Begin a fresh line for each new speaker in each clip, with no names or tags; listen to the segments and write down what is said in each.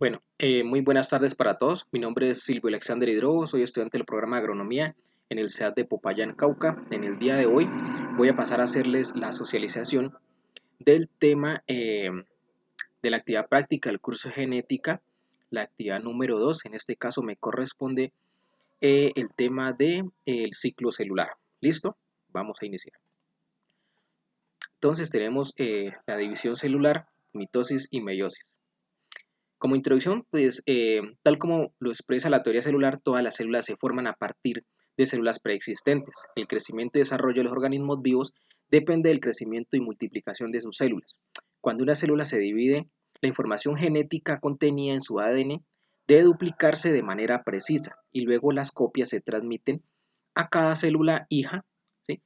Muy buenas tardes para todos. Mi nombre es Silvio Alexander Hidrobo, soy estudiante del programa de Agronomía en el SEAD de Popayán, Cauca. En el día de hoy voy a pasar a hacerles la socialización del tema de la actividad práctica del curso de genética, la actividad número 2. En este caso me corresponde el tema del ciclo celular. ¿Listo? Vamos a iniciar. Entonces tenemos la división celular, mitosis y meiosis. Como introducción, tal como lo expresa la teoría celular, todas las células se forman a partir de células preexistentes. El crecimiento y desarrollo de los organismos vivos depende del crecimiento y multiplicación de sus células. Cuando una célula se divide, la información genética contenida en su ADN debe duplicarse de manera precisa y luego las copias se transmiten a cada célula hija, ¿sí?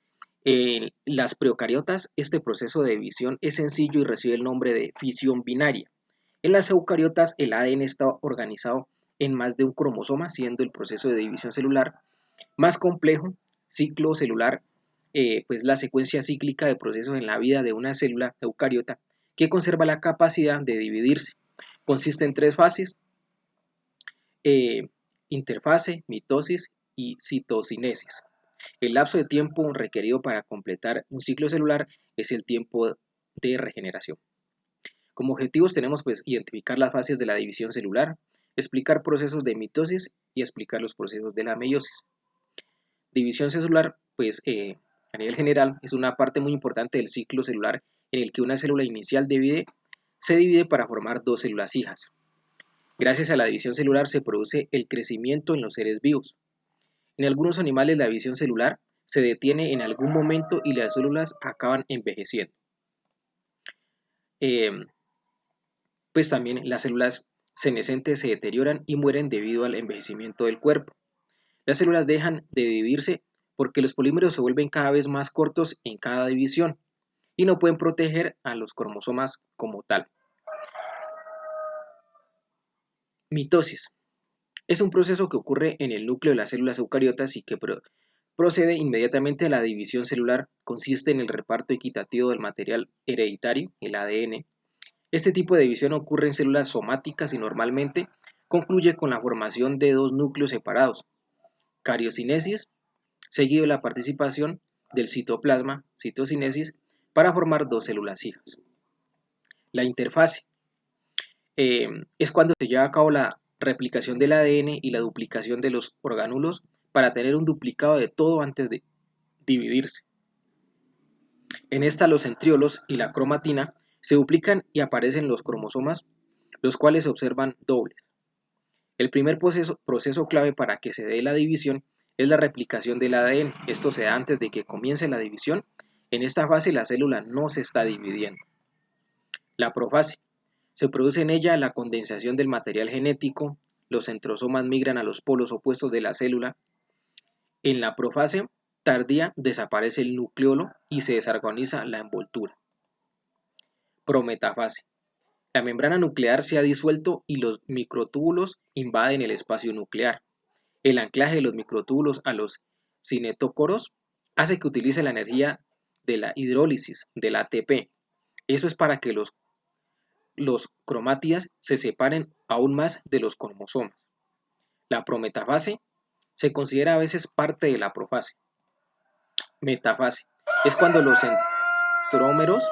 En las procariotas, este proceso de división es sencillo y recibe el nombre de fisión binaria. En las eucariotas el ADN está organizado en más de un cromosoma, siendo el proceso de división celular más complejo. Ciclo celular, pues la secuencia cíclica de procesos en la vida de una célula eucariota que conserva la capacidad de dividirse. Consiste en tres fases: eh, interfase, mitosis y citocinesis. El lapso de tiempo requerido para completar un ciclo celular es el tiempo de regeneración. Como objetivos tenemos identificar las fases de la división celular, explicar procesos de mitosis y explicar los procesos de la meiosis. División celular, a nivel general, es una parte muy importante del ciclo celular en el que una célula inicial se divide para formar dos células hijas. Gracias a la división celular se produce el crecimiento en los seres vivos. En algunos animales la división celular se detiene en algún momento y las células acaban envejeciendo. Pues también las células senescentes se deterioran y mueren debido al envejecimiento del cuerpo. Las células dejan de dividirse porque los polímeros se vuelven cada vez más cortos en cada división y no pueden proteger a los cromosomas como tal. Mitosis. Es un proceso que ocurre en el núcleo de las células eucariotas y que procede inmediatamente a la división celular. Consiste en el reparto equitativo del material hereditario, el ADN. Este tipo de división ocurre en células somáticas y normalmente concluye con la formación de dos núcleos separados: cariocinesis, seguido de la participación del citoplasma, citocinesis, para formar dos células hijas. La interfase es cuando se lleva a cabo la replicación del ADN y la duplicación de los orgánulos para tener un duplicado de todo antes de dividirse. En esta los centriolos y la cromatina se duplican y aparecen los cromosomas, los cuales se observan dobles. El primer proceso clave para que se dé la división es la replicación del ADN. Esto se da antes de que comience la división. En esta fase la célula no se está dividiendo. La profase. Se produce en ella la condensación del material genético. Los centrosomas migran a los polos opuestos de la célula. En la profase tardía desaparece el nucleolo y se desarmoniza la envoltura. Prometafase. La membrana nuclear se ha disuelto y los microtúbulos invaden el espacio nuclear. El anclaje de los microtúbulos a los cinetocoros hace que utilice la energía de la hidrólisis del ATP. Eso es para que los cromátidas se separen aún más de los cromosomas. La prometafase se considera a veces parte de la profase. Metafase es cuando los centrómeros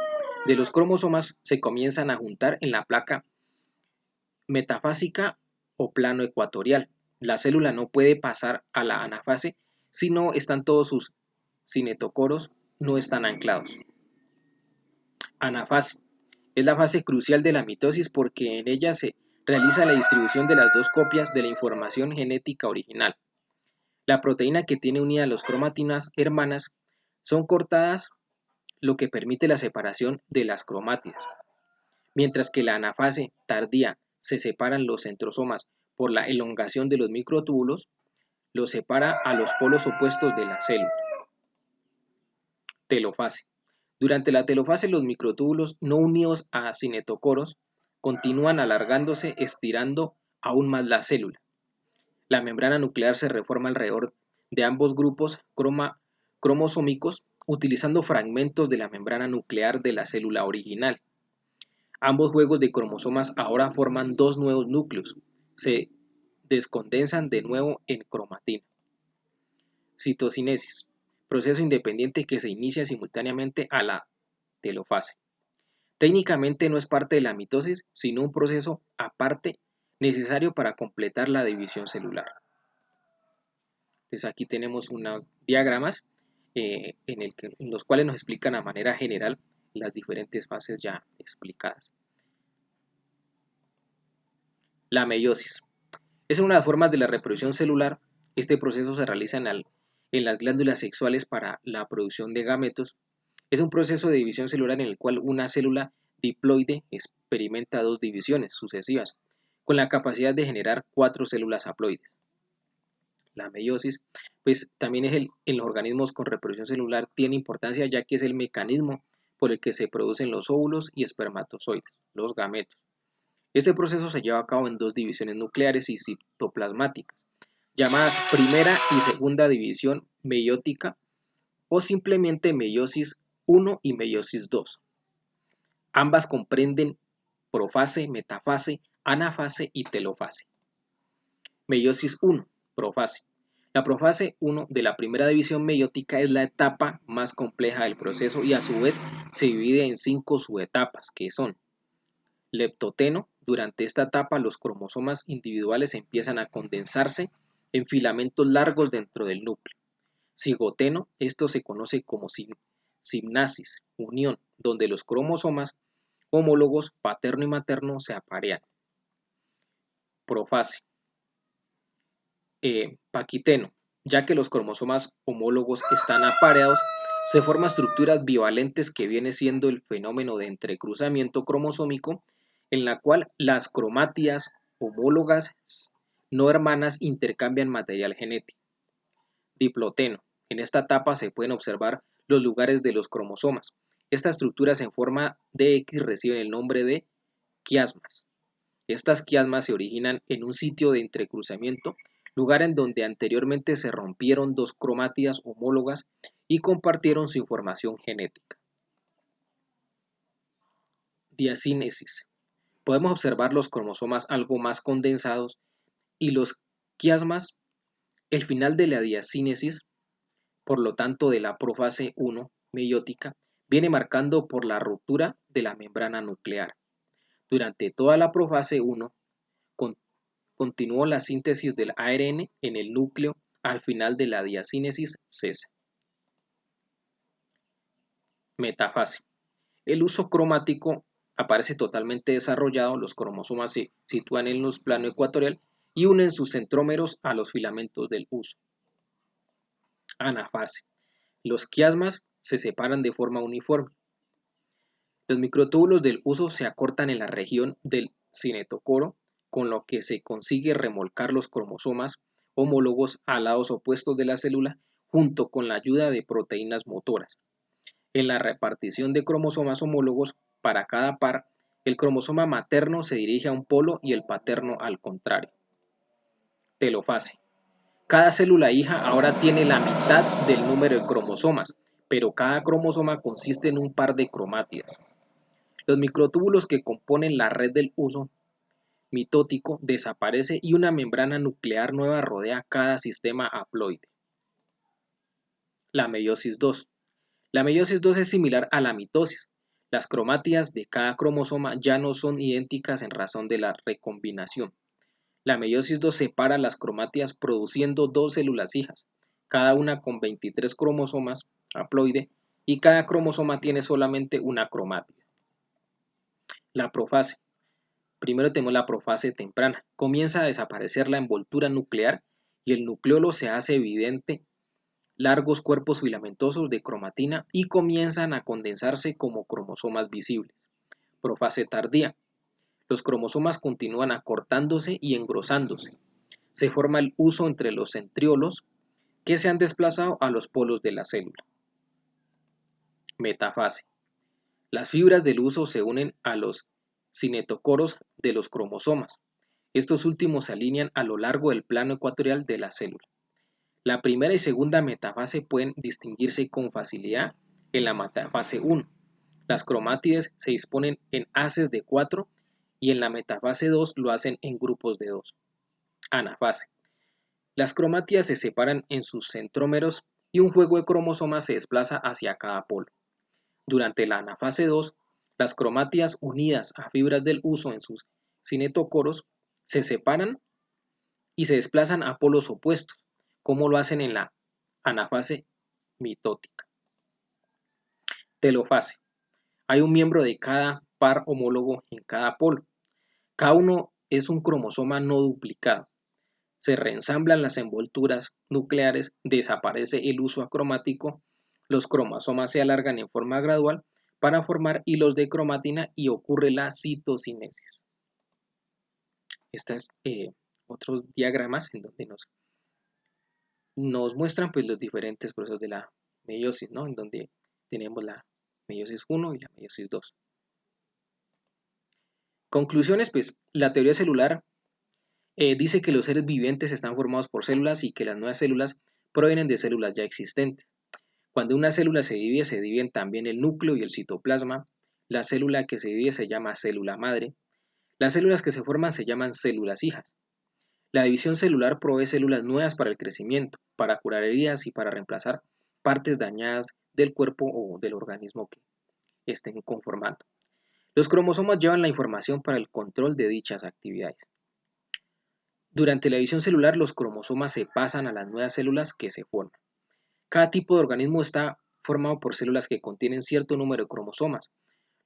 de los cromosomas se comienzan a juntar en la placa metafásica o plano ecuatorial. La célula no puede pasar a la anafase si no están todos sus cinetocoros no están anclados. Anafase es la fase crucial de la mitosis porque en ella se realiza la distribución de las dos copias de la información genética original. La proteína que tiene unidas las cromatinas hermanas son cortadas, lo que permite la separación de las cromátidas. Mientras que la anafase tardía se separan los centrosomas por la elongación de los microtúbulos, los separa a los polos opuestos de la célula. Telofase. Durante la telofase los microtúbulos no unidos a cinetocoros continúan alargándose, estirando aún más la célula. La membrana nuclear se reforma alrededor de ambos grupos cromosómicos utilizando fragmentos de la membrana nuclear de la célula original. Ambos juegos de cromosomas ahora forman dos nuevos núcleos. Se descondensan de nuevo en cromatina. Citocinesis. Proceso independiente que se inicia simultáneamente a la telofase. Técnicamente no es parte de la mitosis, sino un proceso aparte necesario para completar la división celular. Entonces aquí tenemos unos diagramas en los cuales nos explican a manera general las diferentes fases ya explicadas. La meiosis. Es una de las formas de la reproducción celular. Este proceso se realiza en las glándulas sexuales para la producción de gametos. Es un proceso de división celular en el cual una célula diploide experimenta dos divisiones sucesivas, con la capacidad de generar 4 células haploides. La meiosis, pues también es en los organismos con reproducción celular tiene importancia ya que es el mecanismo por el que se producen los óvulos y espermatozoides, los gametos. Este proceso se lleva a cabo en dos divisiones nucleares y citoplasmáticas, llamadas primera y segunda división meiótica o simplemente meiosis 1 y meiosis 2. Ambas comprenden profase, metafase, anafase y telofase. Meiosis 1, profase. La profase 1 de la primera división meiótica es la etapa más compleja del proceso y a su vez se divide en 5 subetapas, que son leptoteno. Durante esta etapa los cromosomas individuales empiezan a condensarse en filamentos largos dentro del núcleo. Cigoteno, esto se conoce como simnasis, unión, donde los cromosomas homólogos paterno y materno se aparean. Profase. Paquiteno, ya que los cromosomas homólogos están apareados, se forman estructuras bivalentes que viene siendo el fenómeno de entrecruzamiento cromosómico, en la cual las cromátidas homólogas no hermanas intercambian material genético. Diploteno. En esta etapa se pueden observar los lugares de los cromosomas. Estas estructuras en forma de X reciben el nombre de quiasmas. Estas quiasmas se originan en un sitio de entrecruzamiento, lugar en donde anteriormente se rompieron dos cromátidas homólogas y compartieron su información genética. Diasínesis. Podemos observar los cromosomas algo más condensados y los quiasmas. El final de la diasínesis, por lo tanto de la profase 1 meiótica, viene marcando por la ruptura de la membrana nuclear. Durante toda la profase 1 continuó la síntesis del ARN en el núcleo. Al final de la diasínesis cesa. Metafase. El uso cromático aparece totalmente desarrollado, los cromosomas se sitúan en los plano ecuatorial y unen sus centrómeros a los filamentos del uso. Anafase. Los quiasmas se separan de forma uniforme. Los microtúbulos del uso se acortan en la región del cinetocoro, con lo que se consigue remolcar los cromosomas homólogos a lados opuestos de la célula junto con la ayuda de proteínas motoras. En la repartición de cromosomas homólogos para cada par, el cromosoma materno se dirige a un polo y el paterno al contrario. Telofase. Cada célula hija ahora tiene la mitad del número de cromosomas, pero cada cromosoma consiste en un par de cromátidas. Los microtúbulos que componen la red del uso mitótico desaparece y una membrana nuclear nueva rodea cada sistema haploide. La meiosis 2. La meiosis 2 es similar a la mitosis. Las cromátidas de cada cromosoma ya no son idénticas en razón de la recombinación. La meiosis 2 separa las cromátidas produciendo dos células hijas, cada una con 23 cromosomas haploide y cada cromosoma tiene solamente una cromátida. La profase. Primero tenemos la profase temprana. Comienza a desaparecer la envoltura nuclear y el nucleolo se hace evidente largos cuerpos filamentosos de cromatina y comienzan a condensarse como cromosomas visibles. Profase tardía. Los cromosomas continúan acortándose y engrosándose. Se forma el uso entre los centriolos que se han desplazado a los polos de la célula. Metafase. Las fibras del uso se unen a los cinetocoros de los cromosomas. Estos últimos se alinean a lo largo del plano ecuatorial de la célula. La primera y segunda metafase pueden distinguirse con facilidad en la metafase 1. Las cromátides se disponen en haces de 4 y en la metafase 2 lo hacen en grupos de 2. Anafase. Las cromátidas se separan en sus centrómeros y un juego de cromosomas se desplaza hacia cada polo. Durante la anafase 2, las cromátidas unidas a fibras del huso en sus cinetocoros se separan y se desplazan a polos opuestos, como lo hacen en la anafase mitótica. Telofase. Hay un miembro de cada par homólogo en cada polo. Cada uno es un cromosoma no duplicado. Se reensamblan las envolturas nucleares, desaparece el uso acromático, los cromosomas se alargan en forma gradual para formar hilos de cromatina y ocurre la citocinesis. Estos otros diagramas en donde nos muestran pues, los diferentes procesos de la meiosis, ¿no? En donde tenemos la meiosis 1 y la meiosis 2. Conclusiones, pues la teoría celular dice que los seres vivientes están formados por células y que las nuevas células provienen de células ya existentes. Cuando una célula se dividen también el núcleo y el citoplasma. La célula que se divide se llama célula madre. Las células que se forman se llaman células hijas. La división celular provee células nuevas para el crecimiento, para curar heridas y para reemplazar partes dañadas del cuerpo o del organismo que estén conformando. Los cromosomas llevan la información para el control de dichas actividades. Durante la división celular, los cromosomas se pasan a las nuevas células que se forman. Cada tipo de organismo está formado por células que contienen cierto número de cromosomas.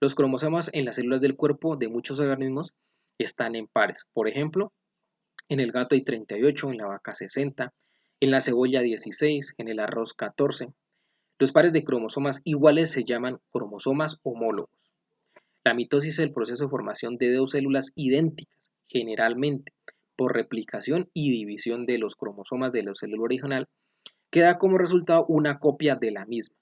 Los cromosomas en las células del cuerpo de muchos organismos están en pares. Por ejemplo, en el gato hay 38, en la vaca 60, en la cebolla 16, en el arroz 14. Los pares de cromosomas iguales se llaman cromosomas homólogos. La mitosis es el proceso de formación de dos células idénticas, generalmente por replicación y división de los cromosomas de la célula original, que da como resultado una copia de la misma.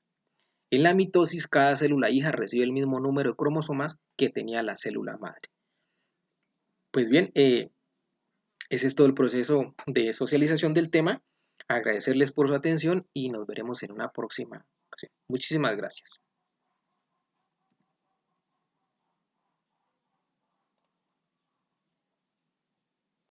En la mitosis, cada célula hija recibe el mismo número de cromosomas que tenía la célula madre. Pues bien, ese es todo el proceso de socialización del tema. Agradecerles por su atención y nos veremos en una próxima ocasión. Muchísimas gracias.